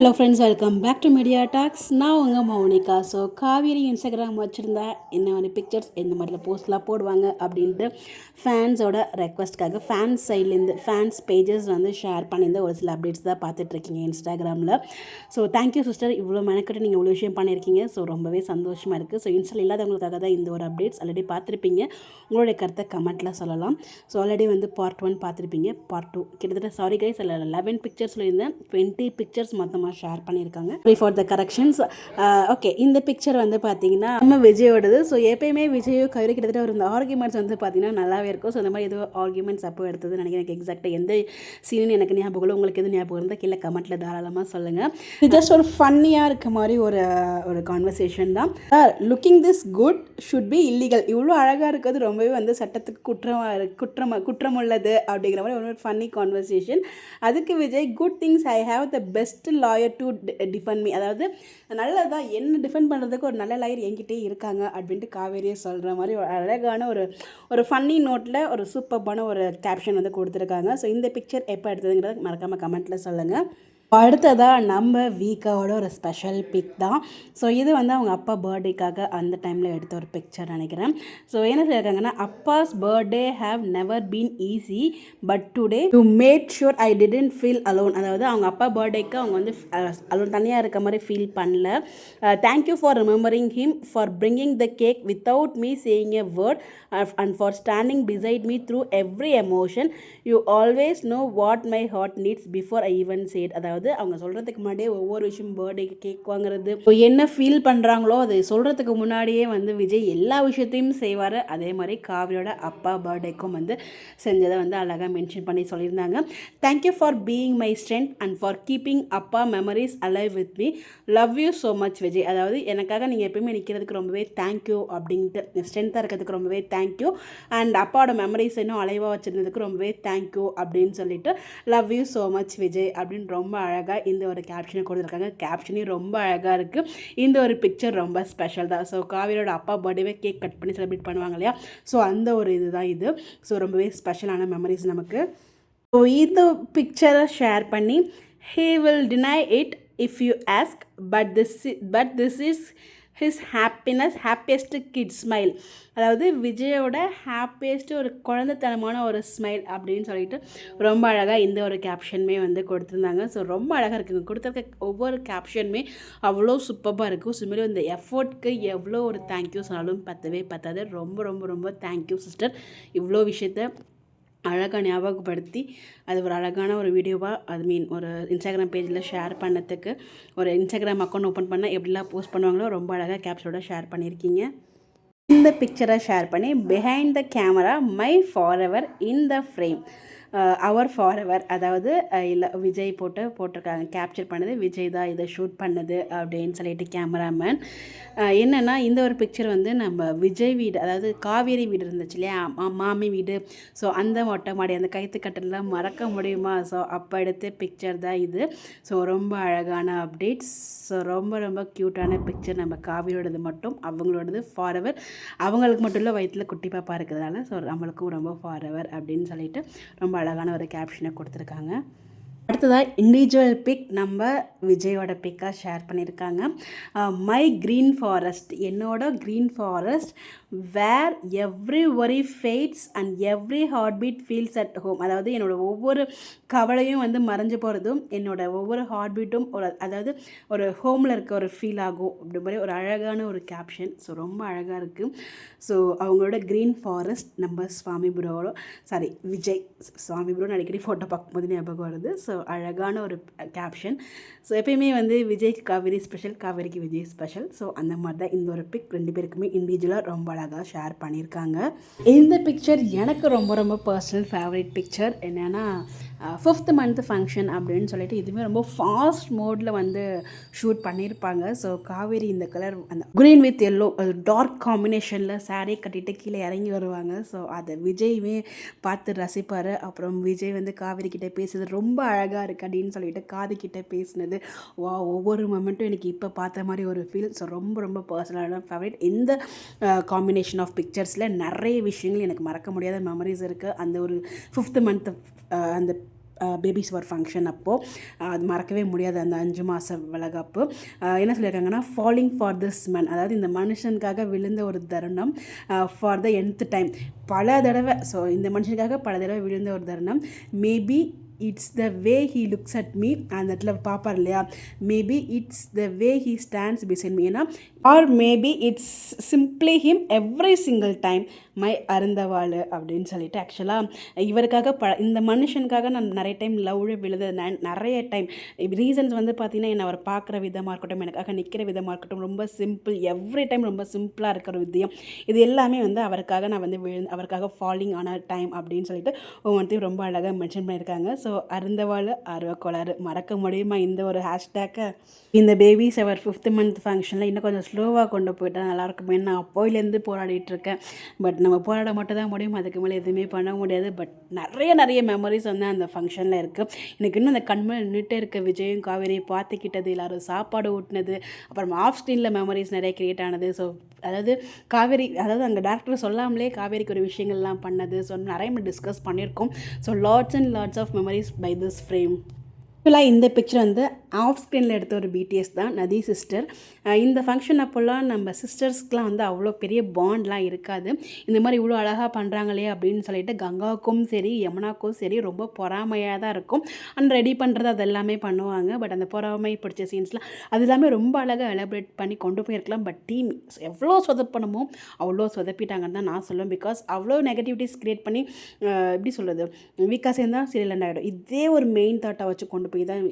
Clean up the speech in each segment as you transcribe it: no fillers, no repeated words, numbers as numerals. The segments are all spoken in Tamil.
Hello friends, welcome back to Media Talks. நான் உங்கள் மௌனிகா. ஸோ காவேரி இன்ஸ்டாகிராம் வச்சுருந்தா என்ன மாதிரி பிக்சர்ஸ் இந்த மாதிரிலாம் போஸ்ட்லாம் போடுவாங்க அப்படின்ட்டு ஃபேன்ஸோட ரெக்வஸ்ட்காக ஃபேன்ஸ் சைட்லேருந்து ஃபேன்ஸ் பேஜஸ் வந்து ஷேர் பண்ணியிருந்த ஒரு சில அப்டேட்ஸ் தான் பார்த்துட்ருக்கீங்க இன்ஸ்டாகிராமில். ஸோ தேங்க்யூ சிஸ்டர், இவ்வளோ மெனக்கிட்ட நீங்கள் இவ்வளோ விஷயம் பண்ணியிருக்கீங்க. ஸோ ரொம்பவே சந்தோஷமாக இருக்குது. ஸோ இன்ஸ்டால் இல்லாதவங்களுக்காக தான் இந்த ஒரு அப்டேட்ஸ். ஆல்ரெடி பார்த்துருப்பீங்க. உங்களுடைய கருத்தை கமெண்ட்டில் சொல்லலாம். ஸோ ஆல்ரெடி வந்து பார்ட் 1 பார்த்துருப்பீங்க. பார்ட் 2 கிட்டத்தட்ட சாரி கைஸ், அதில் 11 பிக்சர்ஸ் சொல்லியிருந்தேன். 20 பிக்சர்ஸ் மொத்தமாக ஷேர் பண்ணியிருக்காங்க. For the corrections. ஓகே, இந்த பிக்சர் வந்து பார்த்தீங்கன்னா நம்ம விஜயோடது. ஸோ எப்பயுமே விஜயோ கவிரை கிட்டத்தட்ட ஒரு இந்த ஆர்குமெண்ட்ஸ் வந்து பார்த்தீங்கன்னா நல்லாவே இருக்கும். ஸோ இந்த மாதிரி ஏதோ ஆர்குமெண்ட்ஸ் அப்போ எடுத்தது நினைக்கிறேன். எனக்கு எக்ஸாக்டாக எந்த சீனுன்னு எனக்கு ஞாபகம் இல்லை. உங்களுக்கு எது ஞாபகம் இருந்தால் கீழே கமெண்ட்டில் தாராளமாக சொல்லுங்கள். இது ஜஸ்ட் ஒரு ஃபன்னியாக இருக்க மாதிரி ஒரு கான்வர்சேஷன் தான். Looking this good should be illegal. இவ்வளோ அழகாக இருக்கிறது ரொம்பவே வந்து சட்டத்துக்கு குற்றம் உள்ளது அப்படிங்கிற மாதிரி ஒரு ஃபன்னி கான்வர்சேஷன். அதுக்கு Vijay, good things I have the best lawyer to defend me. அதாவது நல்லதான், என்ன டிஃபெண்ட் பண்ணுறதுக்கு ஒரு நல்ல லாயர் என்கிட்டே இருக்காங்க அப்படின்ட்டு காவேரியை சொல்கிற மாதிரி ஒரு அழகான ஒரு ஃபன்னி நோட்டில் ஒரு சூப்பர்பான ஒரு கேப்ஷன் வந்து கொடுத்துருக்காங்க. ஸோ இந்த பிக்சர் எப்போ எடுத்ததுங்கிறத மறக்காமல் கமெண்ட்டில் சொல்லுங்கள். அடுத்ததாக நம்ம வீக்காவோட ஒரு ஸ்பெஷல் பிக் தான். ஸோ இது வந்து அவங்க அப்பா பர்த்டேக்காக அந்த டைமில் எடுத்த ஒரு பிக்சர் நினைக்கிறேன். ஸோ என்ன சொல்லியிருக்காங்கன்னா, Abbas birthday have never been easy but today you mat sure I didn't feel alone. அதாவது அவங்க அப்பா பர்த்டேக்கு அவங்க வந்து அலோன் தனியாக இருக்க மாதிரி ஃபீல் பண்ணல. Thank you for remembering him for bringing the cake without me saying a word and for standing beside me through every emotion. You always know what my heart needs before I even said. அதாவது அவங்க சொல்கிறதுக்கு முன்னாடியே ஒவ்வொரு விஷயம் பர்த்டேக்கு கேக் வாங்குறது, என்ன ஃபீல் பண்ணுறாங்களோ அது சொல்கிறதுக்கு முன்னாடியே வந்து விஜய் எல்லா விஷயத்தையும் செய்வார். அதே மாதிரி காவிரியோட அப்பா பர்த்டேக்கும் வந்து செஞ்சதை வந்து அழகாக மென்ஷன் பண்ணி சொல்லியிருந்தாங்க. Thank you for being my strength and for keeping அப்பா memories alive with me. Love you so much Vijay. அதாவது எனக்காக நீங்கள் எப்பயுமே நிற்கிறதுக்கு ரொம்பவே தேங்க்யூ அப்படின்ட்டு, ஸ்ட்ரென்த்தாக இருக்கிறதுக்கு ரொம்பவே தேங்க்யூ, அண்ட் அப்பாவோட மெமரிஸ் இன்னும் அலைவாக வச்சுருந்ததுக்கு ரொம்பவே தேங்க்யூ அப்படின்னு சொல்லிட்டு love you so much Vijay அப்படின்னு ரொம்ப அழகாக இந்த ஒரு கேப்ஷனை கொடுத்துருக்காங்க. கேப்ஷனே ரொம்ப அழகாக இருக்குது. இந்த ஒரு பிக்சர் ரொம்ப ஸ்பெஷல் தான். ஸோ காவிரியோட அப்பா பர்த்டேவே கேக் கட் பண்ணி செலிப்ரேட் பண்ணுவாங்க இல்லையா? ஸோ அந்த ஒரு இதுதான் இது. ஸோ ரொம்பவே ஸ்பெஷலான மெமரிஸ் நமக்கு. ஸோ இந்த பிக்சரை ஷேர் பண்ணி, he will deny it if you ask, but this is his happiest kid smile. அதாவது விஜயோட ஹாப்பியஸ்ட்டு ஒரு குழந்தைத்தனமான ஒரு ஸ்மைல் அப்படின்னு சொல்லிட்டு ரொம்ப அழகாக இந்த ஒரு கேப்ஷனுமே வந்து கொடுத்துருந்தாங்க. ஸோ ரொம்ப அழகாக இருக்குங்க. கொடுத்துருக்க ஒவ்வொரு கேப்ஷனுமே அவ்வளோ சூப்பராக இருக்கும். ஸோ மாதிரி இந்த எஃபோர்ட்க்கு எவ்வளோ ஒரு தேங்க்யூ சொன்னாலும் பத்தாது. ரொம்ப ரொம்ப ரொம்ப தேங்க்யூ சிஸ்டர். இவ்வளோ விஷயத்த அழகாக ஞாபகப்படுத்தி அது ஒரு அழகான ஒரு வீடியோவாக ஒரு இன்ஸ்டாகிராம் பேஜில் ஷேர் பண்ணதுக்கு, ஒரு இன்ஸ்டாகிராம் அக்கௌண்ட் ஓப்பன் பண்ணால் எப்படிலாம் போஸ்ட் பண்ணுவாங்களோ ரொம்ப அழகாக கேப்ஷனோட ஷேர் பண்ணியிருக்கீங்க. இந்த பிக்சரை ஷேர் பண்ணி, behind the camera my forever in the frame our forever. அதாவது இல்லை, விஜய் போட்டிருக்காங்க. கேப்சர் பண்ணது விஜய் தான், இதை ஷூட் பண்ணது அப்படின்னு சொல்லிட்டு கேமராமேன். என்னென்னா இந்த ஒரு பிக்சர் வந்து நம்ம விஜய் வீடு, அதாவது காவேரி வீடு இருந்துச்சு இல்லையா, மாமி வீடு. ஸோ அந்த மொட்டை மாடி, அந்த கைத்து கட்டலாம் மறக்க முடியுமா? ஸோ அப்போ எடுத்த பிக்சர் தான் இது. ஸோ ரொம்ப அழகான அப்டேட்ஸ். ஸோ ரொம்ப ரொம்ப க்யூட்டான பிக்சர். நம்ம காவிரியோடது மட்டும், அவங்களோடது ஃபார் எவர். அவங்களுக்கு மட்டும் இல்லை, வயிற்றில் குட்டி பாப்பா இருக்கிறதுனால ஸோ நம்மளுக்கும் ரொம்ப ஃபார் எவர் அப்படின்னு சொல்லிட்டு ரொம்ப அழகான ஒரு கேப்ஷனை கொடுத்துருக்காங்க. அடுத்ததாக இண்டிவிஜுவல் பிக் நம்ம விஜயோட பிக்காக ஷேர் பண்ணியிருக்காங்க. மை க்ரீன் ஃபாரஸ்ட், என்னோட green forest where every worry fades and every heart beat feels at home. அதாவது என்னோட ஒவ்வொரு கவலையும் வந்து மறைஞ்சு போகிறதும், என்னோட ஒவ்வொரு ஹார்ட் பீட்டும் அதாவது ஒரு ஹோமில் இருக்க ஒரு ஃபீல் ஆகும். அப்படி மாதிரி ஒரு அழகான ஒரு கேப்ஷன். ஸோ ரொம்ப அழகாக இருக்குது. ஸோ அவங்களோட க்ரீன் ஃபாரஸ்ட் நம்ம விஜய் சுவாமி ப்ரோ அடிக்கடி ஃபோட்டோ பார்க்கும்போது ஞாபகம் வருது. ஸோ அழகான ஒரு கேப்ஷன். ஸோ எப்பயுமே வந்து விஜய்க்கு காவேரி ஸ்பெஷல், காவேரிக்கு விஜய் ஸ்பெஷல். ஸோ அந்த மாதிரி தான் இந்த ஒரு பிக் ரெண்டு பேருக்குமே இண்டிவிஜுவலாக ரொம்ப அழகாக ஷேர் பண்ணியிருக்காங்க. இந்த பிக்சர் எனக்கு ரொம்ப ரொம்ப பர்சனல் ஃபேவரட் பிக்சர். என்னென்னா 5th month ஃபங்க்ஷன் அப்படின்னு சொல்லிட்டு இதுவுமே ரொம்ப ஃபாஸ்ட் மோடில் வந்து ஷூட் பண்ணியிருப்பாங்க. ஸோ காவேரி இந்த கலர், அந்த க்ரீன் வித் எல்லோ, அது டார்க் காம்பினேஷனில் சாரீ கட்டிட்டு கீழே இறங்கி வருவாங்க. ஸோ அதை விஜயுமே பார்த்து ரசிப்பார். அப்புறம் விஜய் வந்து காவேரி கிட்டே பேசுறது ரொம்ப அழகாக இருக்குது அப்படின்னு சொல்லிட்டு காது கிட்டே பேசினது, ஒவ்வொரு மொமெண்ட்டும் எனக்கு இப்போ பார்த்த மாதிரி ஒரு ஃபீல். ஸோ ரொம்ப ரொம்ப பர்சனலான ஃபேவரட். இந்த காம்பினேஷன் ஆஃப் பிக்சர்ஸில் நிறைய விஷயங்கள் எனக்கு மறக்க முடியாத மெமரிஸ் இருக்குது. அந்த ஒரு 5th month அந்த பேபி ஷவர் ஃபங்க்ஷன் அப்போது அது மறக்கவே முடியாது. அந்த 5 மாத வளகாப்பு என்ன சொல்லியிருக்காங்கன்னா, ஃபாலிங் ஃபார் திஸ் மேன், அதாவது இந்த மனுஷனுக்காக விழுந்த ஒரு தருணம், ஃபார் த nth டைம், பல தடவை. ஸோ இந்த மனுஷனுக்காக பல தடவை விழுந்த ஒரு தருணம். Maybe it's the way he looks at me, அந்த இடத்துல பார்ப்பார் இல்லையா, maybe it's the way he stands beside me, ஏன்னா or maybe it's simply him every single time my அருந்தவாள் அப்படின்னு சொல்லிட்டு. ஆக்சுவலாக இவருக்காக இந்த மனுஷனுக்காக நான் நிறைய டைம் லவ்வில் விழுது, நிறைய டைம். ரீசன்ஸ் வந்து பார்த்திங்கன்னா, என்னை அவர் பார்க்குற விதமாக இருக்கட்டும், எனக்காக நிற்கிற விதமாக இருக்கட்டும், ரொம்ப சிம்பிள், எவ்ரி டைம் ரொம்ப சிம்பிளாக இருக்கிற விதம், இது எல்லாமே வந்து அவருக்காக நான் வந்து அவருக்காக ஃபாலிங் ஆன டைம் அப்படின்னு சொல்லிட்டு ஒவ்வொன்றையும் ரொம்ப அழகாக மென்ஷன் பண்ணியிருக்காங்க. ஸோ அருந்தவாள் ஆர்வக்கோளாறு, மறக்க முடியுமா இந்த ஒரு ஹேஷ்டேக்கை? இந்த பேபி ஷவர் 5th மந்த் ஃபங்க்ஷனில் இன்னும் கொஞ்சம் ஸ்லோவாக கொண்டு போயிட்டா நல்லாயிருக்குமே. நான் அப்போயிலேருந்து போராடிட்டு இருக்கேன். பட் நம்ம போராட மட்டும் தான் முடியும், அதுக்கு மேலே எதுவுமே பண்ண முடியாது. பட் நிறைய மெமரிஸ் வந்து அந்த ஃபங்க்ஷனில் இருக்குது. எனக்கு இன்னும் அந்த கண்மையில் நின்றுட்டே இருக்க விஜயும் காவேரியை பார்த்துக்கிட்டது, எல்லோரும் சாப்பாடு ஊட்டினது, அப்புறம் ஆஃப் ஸ்க்ரீனில் மெமரிஸ் நிறைய க்ரியேட் ஆனது. ஸோ அதாவது காவேரி, அதாவது அங்கே டேரக்டர் சொல்லாமலே காவேரிக்கு ஒரு விஷயங்கள்லாம் பண்ணது. ஸோ நிறைய டிஸ்கஸ் பண்ணியிருக்கோம். So lots and lots of memories by this frame. ஆக்சுவலாக இந்த பிக்சர் வந்து ஆஃப் ஸ்க்ரீனில் எடுத்த ஒரு பிடிஎஸ் தான், நதி சிஸ்டர். இந்த ஃபங்க்ஷன் அப்போல்லாம் நம்ம சிஸ்டர்ஸ்க்கெலாம் வந்து அவ்வளோ பெரிய பாண்ட்லாம் இருக்காது. இந்த மாதிரி இவ்வளோ அழகாக பண்ணுறாங்களே அப்படின்னு சொல்லிட்டு கங்காவுக்கும் சரி யமுனாக்கும் சரி ரொம்ப பொறாமையாக தான் இருக்கும். அண்ட் ரெடி பண்ணுறது அது எல்லாமே பண்ணுவாங்க. பட் அந்த பொறாமை பிடிச்ச சீன்ஸ்லாம் அது எல்லாமே ரொம்ப அழகாக எலபரேட் பண்ணி கொண்டு போயிருக்கலாம். பட் டீம் எவ்வளோ சொதப்பணுமோ அவ்வளோ சொதப்பிட்டாங்கன்னு தான் நான் சொல்லுவேன். பிகாஸ் அவ்வளோ நெகட்டிவிட்டிஸ் க்ரியேட் பண்ணி எப்படி சொல்கிறது, வீக்காக சேர்ந்தால் சீரியல் ஆகிடும். இதே ஒரு மெயின் தாட்டை வச்சு கொண்டு போய் தான்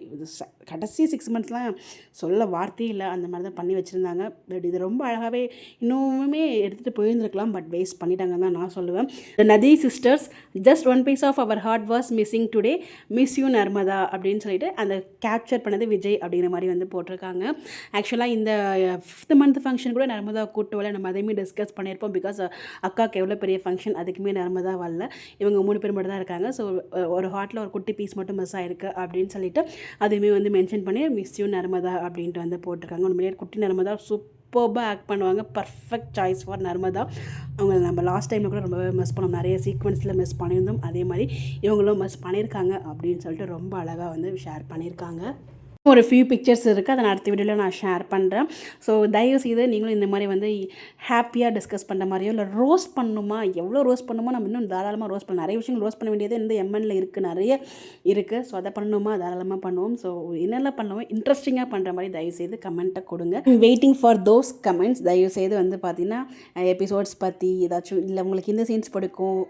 கடைசி 6 மந்த்ஸ்லாம் சொல்ல வார்த்தையே இல்லை, அந்த மாதிரி தான் பண்ணி வச்சுருந்தாங்க. பட் இது ரொம்ப அழகாகவே இன்னுமே எடுத்துகிட்டு போயிருந்துருக்கலாம். பட் வேஸ்ட் பண்ணிட்டாங்கன்னு தான் நான் சொல்லுவேன். நதி sisters, just one piece of our heart was missing today, miss you Narmada அப்படின்னு சொல்லிட்டு அந்த கேப்சர் பண்ணது விஜய் அப்படிங்கிற மாதிரி வந்து போட்டிருக்காங்க. ஆக்சுவலாக இந்த 5th மந்த் ஃபங்க்ஷன் கூட நர்மதா கூட்டு வரல, நம்ம அதையுமே டிஸ்கஸ் பண்ணியிருப்போம். பிகாஸ் அக்காவுக்கு எவ்வளோ பெரிய ஃபங்க்ஷன், அதுக்குமே நர்மதா வரல, இவங்க 3 பேர் மட்டும் தான் இருக்காங்க. ஸோ ஒரு ஹார்ட்டில் ஒரு குட்டி பீஸ் மட்டும் மிஸ் ஆகிருக்கு அப்படின்னு சொல்லிட்டு அதுவுமே வந்து மென்ஷன் பண்ணி மிஸ் யூ நர்மதா அப்படின்ட்டு வந்து போட்டிருக்காங்க. உண்மையிலே குட்டி நர்மதா சூப்பராக ஆக்ட் பண்ணுவாங்க, பர்ஃபெக்ட் சாய்ஸ் ஃபார் நர்மதா. அவங்கள நம்ம லாஸ்ட் டைமில் கூட ரொம்பவே மிஸ் பண்ணோம், நிறைய சீக்வன்ஸில் மிஸ் பண்ணியிருந்தோம். அதே மாதிரி இவங்களும் மிஸ் பண்ணியிருக்காங்க அப்படின்னு சொல்லிட்டு ரொம்ப அழகாக வந்து ஷேர் பண்ணியிருக்காங்க. ஒரு ஃபியூ பிக்சர்ஸ் இருக்குது, அதை நான் அடுத்த வீடியோவில் நான் ஷேர் பண்ணுறேன். ஸோ தயவு செய்து நீங்களும் இந்த மாதிரி வந்து ஹாப்பியாக டிஸ்கஸ் பண்ணுற மாதிரியோ, இல்லை ரோஸ்ட் பண்ணணுமா, எவ்வளோ ரோஸ்ட் பண்ணணுமோ நம்ம இன்னும் தாராளமாக ரோஸ்ட் பண்ணலாம். நிறைய விஷயங்கள் ரோஸ்ட் பண்ண வேண்டியது இந்த எம்என்ல இருக்குது, நிறைய இருக்குது. ஸோ அதை பண்ணணுமா தாராளமாக பண்ணுவோம். ஸோ என்னெல்லாம் பண்ணுவோம் இன்ட்ரெஸ்டிங்காக பண்ணுற மாதிரி தயவுசெய்து கமெண்ட்டை கொடுங்க. Waiting for those comments. தயவுசெய்து வந்து பார்த்திங்கன்னா எபிசோட்ஸ் பற்றி ஏதாச்சும், இல்லை உங்களுக்கு இந்த சீன்ஸ் பிடிக்கும்,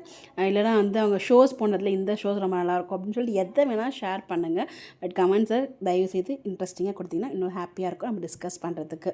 இல்லைனா வந்து அவங்க ஷோஸ் போனதில் இந்த ஷோஸ் ரொம்ப நல்லாயிருக்கும் அப்படின்னு சொல்லிட்டு எதை வேணால் ஷேர் பண்ணுங்கள். பட் கமெண்ட்ஸை தயவுசெய்து இன்ட்ரெஸ்டிங்காக கொடுத்தீங்கன்னா இன்னும் ஹாப்பியாக இருக்கும் நம்ம டிஸ்கஸ் பண்ணுறதுக்கு.